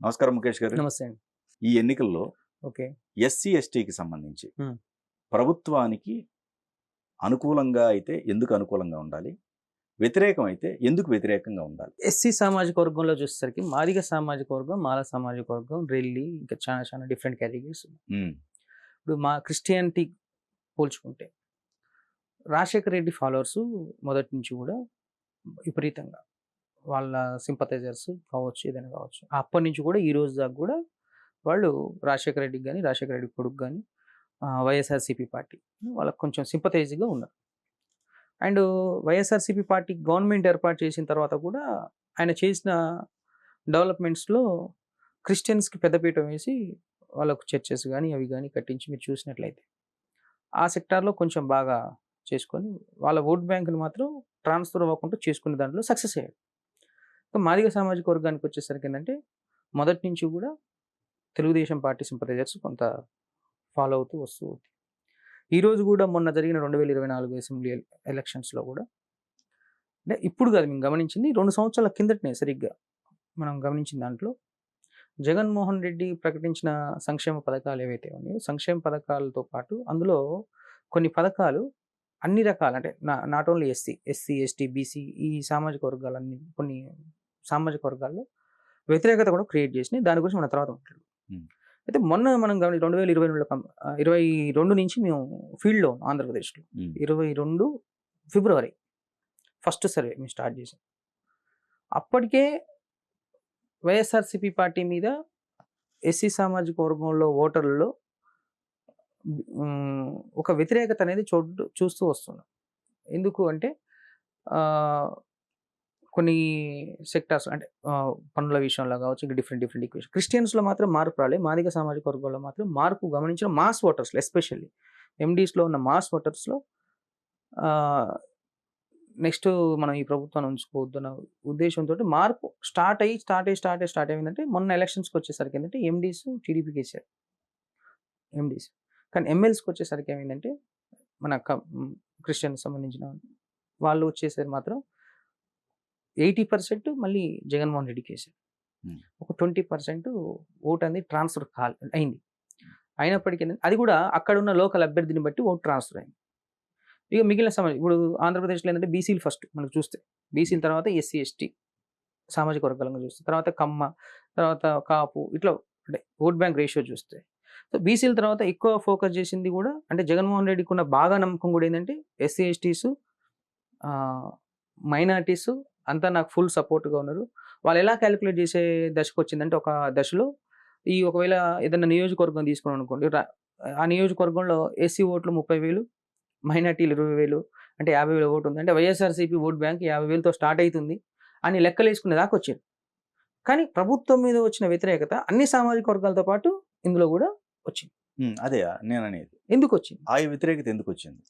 నమస్కారం ముఖేష్ గారు. నమస్తే అండి. ఈ ఎన్నికల్లో ఓకే. ఎస్సీ, ఎస్టీకి సంబంధించి హ్మ్. ప్రభుత్వానికి అనుకూలంగా అయితే ఎందుకు అనుకూలంగా ఉండాలి? వ్యతిరేకం అయితే ఎందుకు వ్యతిరేకంగా ఉండాలి? ఎస్సీ సామాజిక వర్గంలో చూసేసరికి మాదిగ సామాజిక వర్గం, మాల సామాజిక వర్గం, రెల్లి ఇంకా చాలా డిఫరెంట్ కేటగిరీస్ ఉన్నాయి. హ్మ్. ఇప్పుడు మా క్రిస్టియానిటీ పోల్చుకుంటే రాజశేఖర రెడ్డి ఫాలోవర్స్ మొదటి నుంచి కూడా విపరీతంగా వాళ్ళ సింపథైజర్స్ కావచ్చు, ఏదైనా కావచ్చు. అప్పటి నుంచి కూడా ఈ రోజు దాకా కూడా వాళ్ళు రాజశేఖర రెడ్డికి కానీ, రాజశేఖర రెడ్డి కొడుకు కానీ వైఎస్ఆర్సీపీ పార్టీ వాళ్ళకి కొంచెం సింపథైజ్గా ఉన్నారు. అండ్ వైఎస్ఆర్సీపీ పార్టీ గవర్నమెంట్ ఏర్పాటు చేసిన తర్వాత కూడా ఆయన చేసిన డెవలప్మెంట్స్లో క్రిస్టియన్స్కి పెద్దపీట వేసి వాళ్ళకు చర్చెస్ కానీ అవి కానీ కట్టించి మీరు చూసినట్లయితే ఆ సెక్టార్లో కొంచెం బాగా చేసుకొని వాళ్ళ ఓట్ బ్యాంకుని మాత్రం ట్రాన్స్ఫర్ అవ్వకుండా చేసుకునే దాంట్లో సక్సెస్ అయ్యాడు. మాదిగ సామాజిక వర్గానికి వచ్చేసరికి ఏంటంటే మొదటి నుంచి కూడా తెలుగుదేశం పార్టీ సింపథైజర్స్ కొంత ఫాలో అవుతూ వస్తూ ఉంది. ఈరోజు కూడా మొన్న జరిగిన 2024 అసెంబ్లీ ఎలక్షన్స్లో కూడా అంటే ఇప్పుడు కాదు మేము గమనించింది 2 సంవత్సరాల కిందటనే సరిగ్గా మనం గమనించిన దాంట్లో జగన్మోహన్ రెడ్డి ప్రకటించిన సంక్షేమ పథకాలు ఏవైతే ఉన్నాయో సంక్షేమ పథకాలతో పాటు అందులో కొన్ని పథకాలు అన్ని రకాల అంటే not only SC, ST, BC ఈ సామాజిక వర్గాలన్నీ కొన్ని సామాజిక వర్గాల్లో వ్యతిరేకత కూడా క్రియేట్ చేసినాయి. దాని గురించి మన తర్వాత మాట్లాడు. అయితే మొన్న మనం 2022 నుంచి మేము ఫీల్డ్లో ఆంధ్రప్రదేశ్లో 22 ఫిబ్రవరి ఫస్ట్ సర్వే మేము స్టార్ట్ చేసాం. అప్పటికే వైఎస్ఆర్సీపీ పార్టీ మీద ఎస్సీ సామాజిక వర్గంలో ఓటర్లలో ఒక వ్యతిరేకత అనేది చూస్తూ వస్తున్నాం. ఎందుకు అంటే కొన్ని సెక్టార్స్ అంటే పనుల విషయంలో కావచ్చు, ఇంకా డిఫరెంట్ ఈక్వేషన్. క్రిస్టియన్స్లో మాత్రం మార్పు రాలేదు. మాదిగ సామాజిక వర్గంలో మాత్రం మార్పు గమనించిన మాస్ ఓటర్స్లో ఎస్పెషల్లీ ఎండీస్లో ఉన్న మాస్ ఓటర్స్లో నెక్స్ట్ మనం ఈ ప్రభుత్వాన్ని ఉంచుకోవద్దన్న ఉద్దేశంతో మార్పు స్టార్ట్ అయిందంటే మొన్న ఎలక్షన్స్కి వచ్చేసరికి ఏంటంటే ఎండీస్ టీడీపీకి వేసారు ఎండీస్. కానీ ఎమ్మెల్యేస్కి వచ్చేసరికి ఏమైందంటే మన క్రిస్టియన్కి సంబంధించిన వాళ్ళు వచ్చేసరికి మాత్రం 80% మళ్ళీ జగన్మోహన్ రెడ్డికి వేసారు. ఒక 20% ఓట్ అనేది ట్రాన్స్ఫర్ అయింది. అయినప్పటికీ అది కూడా అక్కడ ఉన్న లోకల్ అభ్యర్థిని బట్టి ఓట్ ట్రాన్స్ఫర్ అయింది. ఇక మిగిలిన సమాజం ఇప్పుడు ఆంధ్రప్రదేశ్లో ఏంటంటే బీసీలు ఫస్ట్ మనకు చూస్తే, బీసీల తర్వాత ఎస్సీ, ఎస్టీ సామాజిక వర్గాలను చూస్తే, తర్వాత కమ్మ, తర్వాత కాపు, ఇట్లా అంటే ఓట్ బ్యాంక్ రేషియో చూస్తే సో బీసీల తర్వాత ఎక్కువ ఫోకస్ చేసింది కూడా అంటే జగన్మోహన్ రెడ్డికి ఉన్న బాగా నమ్మకం కూడా ఏంటంటే ఎస్సీ, ఎస్టీస్, మైనార్టీస్ అంతా నాకు ఫుల్ సపోర్ట్గా ఉన్నారు. వాళ్ళు ఎలా క్యాలిక్యులేట్ చేసే దశకు వచ్చిందంటే ఒక దశలో ఒకవేళ ఏదైనా నియోజకవర్గం తీసుకున్నాం అనుకోండి, ఆ నియోజకవర్గంలో ఎస్సీ ఓట్లు 30,000, మైనార్టీలు 20,000 అంటే 50,000 ఓటు ఉంది అంటే వైఎస్ఆర్సీపీ ఓట్ బ్యాంక్ 50,000తో స్టార్ట్ అవుతుంది అని లెక్కలు వేసుకునే దాకా వచ్చారు. కానీ ప్రభుత్వం మీద వచ్చిన వ్యతిరేకత అన్ని సామాజిక వర్గాలతో పాటు ఇందులో కూడా వచ్చింది. అదే నేను అనేది ఎందుకు వచ్చింది, ఆ వ్యతిరేకత ఎందుకు వచ్చింది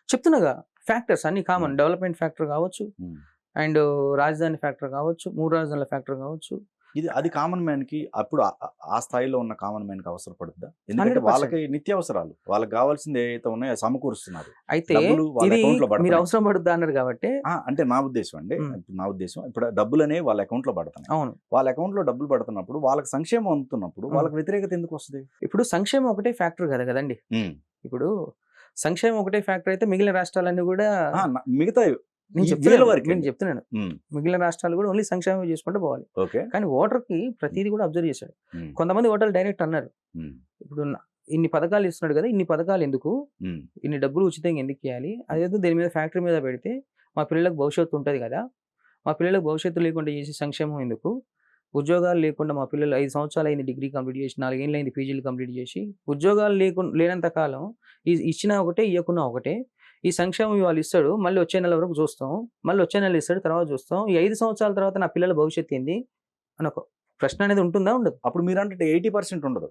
చెప్తున్నాగా. ఫ్యాక్టర్స్ అన్ని కామన్, డెవలప్మెంట్ ఫ్యాక్టర్ కావచ్చు, అండ్ రాజధాని ఫ్యాక్టర్ కావచ్చు, 3 రాజధానుల ఫ్యాక్టర్ కావచ్చు. అది కామన్ మ్యాన్ కి అప్పుడు ఆ స్థాయిలో ఉన్న కామన్ మ్యాన్ కి అవసరపడుతుందా? ఎందుకంటే వాళ్ళకి నిత్యావసరాలు, వాళ్ళకి కావాల్సింది ఏదైతే ఉన్నాయో సమకూరుస్తున్నారు. అయితే మీరు అవసరం పడుద్దా అన్నారు కాబట్టి అంటే నా ఉద్దేశం అండి, ఇప్పుడు డబ్బులు అనేవి వాళ్ళ అకౌంట్ లో పడుతున్నాయి. అవును, వాళ్ళ అకౌంట్ లో డబ్బులు పడుతున్నప్పుడు వాళ్ళకి సంక్షేమం అందుతున్నప్పుడు వాళ్ళకి వ్యతిరేకత ఎందుకు వస్తుంది? ఇప్పుడు సంక్షేమం ఒకటే ఫ్యాక్టర్ కదండి. ఇప్పుడు సంక్షేమం ఒకటే ఫ్యాక్టర్ అయితే మిగిలిన రాష్ట్రాలన్నీ కూడా మిగతా నేను చెప్తున్నాను మిగిలిన రాష్ట్రాలు కూడా ఓన్లీ సంక్షేమం చేసుకుంటూ పోవాలి. కానీ ఓటర్కి ప్రతిదీ కూడా అబ్జర్వ్ చేశాడు. కొంతమంది ఓటర్లు డైరెక్ట్ అన్నారు, ఇప్పుడు ఇన్ని పథకాలు ఇస్తున్నాడు కదా, ఇన్ని పథకాలు ఎందుకు, ఇన్ని డబ్బులు ఉచితంగా ఎందుకు ఇవ్వాలి, అదేదో దీని మీద ఫ్యాక్టరీ మీద పెడితే మా పిల్లలకు భవిష్యత్తు ఉంటుంది కదా, మా పిల్లలకు భవిష్యత్తు లేకుండా చేసి సంక్షేమం ఎందుకు, ఉద్యోగాలు లేకుండా మా పిల్లలు 5 సంవత్సరాలు అయింది డిగ్రీ కంప్లీట్ చేసి, 4 ఏళ్ళు అయింది పీజీలు కంప్లీట్ చేసి, ఉద్యోగాలు లేనంత కాలం ఇచ్చినా ఒకటే ఇవ్వకున్నా ఒకటే, ఈ సంక్షేమం వాళ్ళు ఇస్తాడు, మళ్ళీ వచ్చే నెల వరకు చూస్తాం, మళ్ళీ వచ్చే నెల ఇస్తాడు, తర్వాత చూస్తాం, ఈ 5 సంవత్సరాల తర్వాత నా పిల్లల భవిష్యత్తు ఏంది అని ఒక ప్రశ్న అనేది ఉంటుందా? ఉండదు. అప్పుడు మీరు అంటే 80% ఉండదు.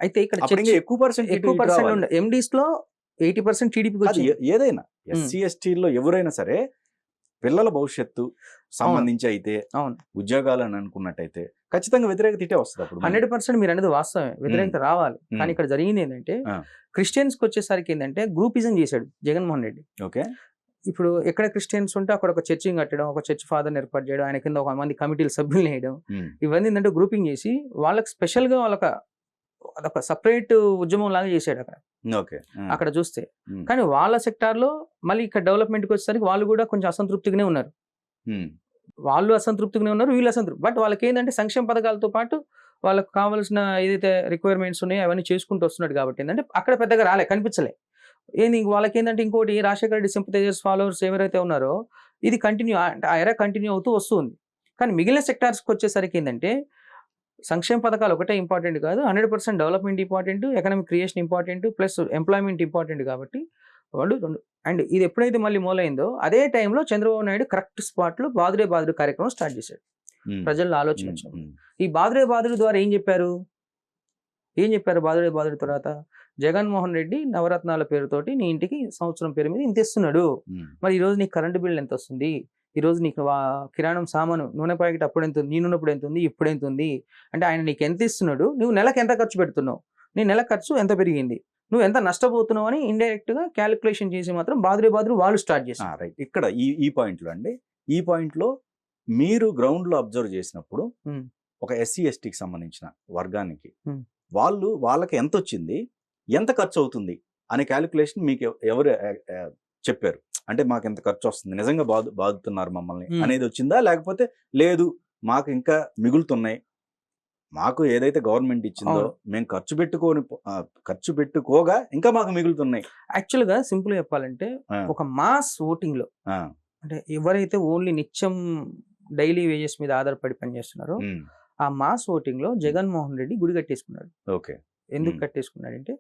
అయితే ఇక్కడ ఎక్కువ పర్సెంట్ ఎండీస్ లో 80% టీడీపీ. ఏదైనా ఎస్సీ, ఎస్టీలో ఎవరైనా సరే పిల్లల భవిష్యత్తు సంబంధించి అయితే ఉద్యోగాలు అని అనుకున్నట్టయితే ఖచ్చితంగా వ్యతిరేకత ఇటే వస్తుంది. అప్పుడు 100% మీరు అనేది వాస్తవమే, వ్యతిరేకత రావాలి. కానీ ఇక్కడ జరిగింది ఏంటంటే క్రిస్టియన్స్కి వచ్చేసరికి ఏంటంటే గ్రూపిజం చేశాడు జగన్మోహన్ రెడ్డి. ఓకే, ఇప్పుడు ఎక్కడ క్రిస్టియన్స్ ఉంటే అక్కడ ఒక చర్చిని కట్టడం, ఒక చర్చ్ ఫాదర్ని ఏర్పాటు చేయడం, ఆయన కింద ఒక మంది కమిటీల సభ్యులు వేయడం, ఇవన్నీ ఏంటంటే గ్రూపింగ్ చేసి వాళ్ళకి స్పెషల్గా అదొక సపరేట్ ఉద్యమం లాగా చేశాడు అక్కడ చూస్తే. కానీ వాళ్ళ సెక్టార్లో మళ్ళీ ఇక్కడ డెవలప్మెంట్కి వచ్చేసరికి వాళ్ళు కూడా కొంచెం అసంతృప్తిగానే ఉన్నారు. వీళ్ళు అసంతృప్తి. బట్ వాళ్ళకి ఏంటంటే సంక్షేమ పథకాలతో పాటు వాళ్ళకి కావాల్సిన ఏదైతే రిక్వైర్మెంట్స్ ఉన్నాయో అవన్నీ చేసుకుంటూ వస్తున్నాడు కాబట్టి ఏంటంటే అక్కడ పెద్దగా కనిపించలే. వాళ్ళకి ఏంటంటే ఇంకోటి రాజశేఖర రెడ్డి సింపథైజర్స్ ఫాలోవర్స్ ఎవరైతే ఉన్నారో ఇది కంటిన్యూ అవుతూ వస్తుంది. కానీ మిగిలిన సెక్టార్స్కి వచ్చేసరికి ఏంటంటే సంక్షేమ పథకాలు ఒకటే ఇంపార్టెంట్ కాదు, 100% development important, economic creation important, plus employment important. కాబట్టి వాళ్ళు అండ్ ఇది ఎప్పుడైతే మళ్ళీ మొదలైందో అదే టైంలో చంద్రబాబు నాయుడు కరెక్ట్ స్పాట్లో బాదుడే కార్యక్రమం స్టార్ట్ చేశాడు. ప్రజల్లో ఆలోచన వచ్చింది. ఈ బాదుడే ద్వారా ఏం చెప్పారు బాదుడే తర్వాత జగన్మోహన్ రెడ్డి నవరత్నాల పేరుతోటి నీ ఇంటికి సంవత్సరం పేరు మీద ఇంత ఇస్తున్నాడు. మరి ఈ రోజు నీకు కరెంటు బిల్ ఎంత వస్తుంది, ఈ రోజు నీకు కిరాణం సామాను నూనె ప్యాకెట్ అప్పుడు ఎంత ఉంది, నీ నూనెప్పుడు ఎంత ఉంది, ఇప్పుడు ఎంత ఉంది అంటే ఆయన నీకు ఎంత ఇస్తున్నాడు, నువ్వు నెలకు ఎంత ఖర్చు పెడుతున్నావు, నీ నెల ఖర్చు ఎంత పెరిగింది, నువ్వు ఎంత నష్టపోతున్నావు అని ఇండైరెక్ట్ గా క్యాలిక్యులేషన్ చేసి మాత్రం బాదుడే వాళ్ళు స్టార్ట్ చేశారు. రైట్. ఇక్కడ ఈ పాయింట్లో అండి, ఈ పాయింట్లో మీరు గ్రౌండ్ లో అబ్జర్వ్ చేసినప్పుడు ఒక ఎస్సీ ఎస్టీకి సంబంధించిన వర్గానికి వాళ్ళకి ఎంత వచ్చింది, ఎంత ఖర్చు అవుతుంది అనే క్యాలిక్యులేషన్ మీకు ఎవరు చెప్పారు? అంటే మాకు ఎంత ఖర్చు వస్తుంది, నిజంగా బాదుతున్నారు మమ్మల్ని అనేది వచ్చిందా, లేకపోతే లేదు మాకు ఇంకా మిగులుతున్నాయి, మాకు ఏదైతే గవర్నమెంట్ ఇచ్చిందో మేము ఖర్చు పెట్టుకోగా ఇంకా మాకు మిగులుతున్నాయి? యాక్చువల్ గా సింపుల్ చెప్పాలంటే ఒక మాస్ ఓటింగ్ లో అంటే ఎవరైతే ఓన్లీ నిత్యం డైలీ వేజెస్ మీద ఆధారపడి పనిచేస్తున్నారో ఆ మాస్ ఓటింగ్ లో జగన్మోహన్ రెడ్డి గుడి కట్టేసుకున్నాడు. ఓకే. ఎందుకు కట్టేసుకున్నాడంటే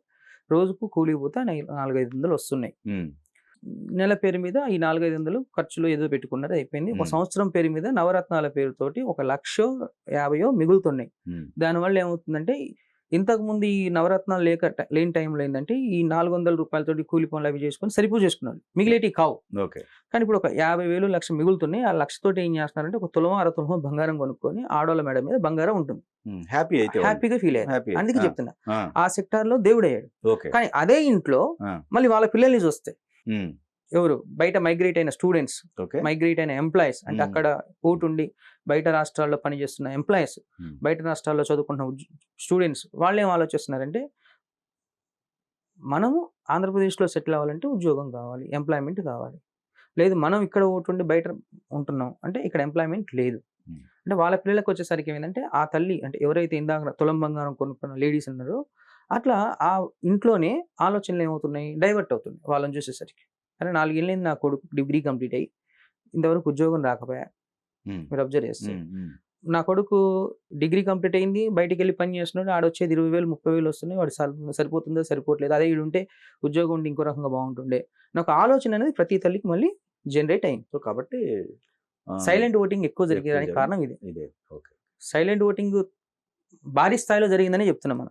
రోజుకు కూలిపోతే 400-500 వస్తున్నాయి. నెల పేరు మీద ఈ 400-500 ఖర్చులు ఏదో పెట్టుకున్నారు, అయిపోయింది. ఒక సంవత్సరం పేరు మీద నవరత్నాల పేరుతోటి 1,50,000 మిగులుతున్నాయి. దానివల్ల ఏమవుతుందంటే ఇంతకు ముందు ఈ నవరత్నాలు లేని టైంలో ఏంటంటే ఈ 400 రూపాయలతోటి కూలి పనులు అవి చేసుకొని సరిపోజేసుకున్నారు, మిగిలేటి కావు. కానీ ఇప్పుడు ఒక 50,000 1,00,000 మిగులుతున్నాయి. ఆ 1,00,000 తోటి ఏం చేస్తున్నారంటే ఒక తులం 1/2 తులం బంగారం కొనుక్కొని ఆడోళ్ళ మేడ మీద బంగారం ఉంటుంది, హ్యాపీగా ఫీల్ అయ్యారు. అందుకే చెప్తున్నా ఆ సెక్టార్ లో దేవుడు అయ్యాడు. కానీ అదే ఇంట్లో మళ్ళీ వాళ్ళ పిల్లల్ని చూస్తే ఎవరు బయట మైగ్రేట్ అయిన స్టూడెంట్స్, మైగ్రేట్ అయిన ఎంప్లాయీస్, అంటే అక్కడ ఉండి బయట రాష్ట్రాల్లో పనిచేస్తున్న ఎంప్లాయీస్, బయట రాష్ట్రాల్లో చదువుకుంటున్న స్టూడెంట్స్, వాళ్ళు ఏం ఆలోచిస్తున్నారంటే మనము ఆంధ్రప్రదేశ్లో సెటిల్ అవ్వాలంటే ఉద్యోగం కావాలి, ఎంప్లాయ్మెంట్ కావాలి. లేదు మనం ఇక్కడ ఉండి బయట ఉంటున్నాం అంటే ఇక్కడ ఎంప్లాయ్మెంట్ లేదు. అంటే వాళ్ళ పిల్లలకు వచ్చేసరికి ఏంటంటే ఆ తల్లి అంటే ఎవరైతే ఇందాక తులం బంగారం కొనుక్కున్న లేడీస్ ఉన్నారో అట్లా ఆ ఇంట్లోనే ఆలోచనలు ఏమవుతున్నాయి, డైవర్ట్ అవుతున్నాయి వాళ్ళని చూసేసరికి. అరే 4 ఏళ్ళైంది నా కొడుకు డిగ్రీ కంప్లీట్ అయ్యి ఇంతవరకు ఉద్యోగం రాకపోయా. మీరు అబ్జర్వ్ చేస్తే నా కొడుకు డిగ్రీ కంప్లీట్ అయింది, బయటికి వెళ్ళి పని చేస్తున్నాడు, ఆడొచ్చేది 20,000 30,000 వస్తున్నాయి, వాడు సరిపోతుందో సరిపోవట్లేదు, అదే ఈడుంటే ఉద్యోగం ఉంటే ఇంకో రకంగా బాగుంటుండే. నాకు ఆలోచన అనేది ప్రతి తల్లికి మళ్ళీ జనరేట్ అయింది. సో కాబట్టి సైలెంట్ ఓటింగ్ ఎక్కువ జరిగేదానికి కారణం ఇదే. సైలెంట్ ఓటింగ్ భారీ స్థాయిలో జరిగిందని చెప్తున్నాం మనం.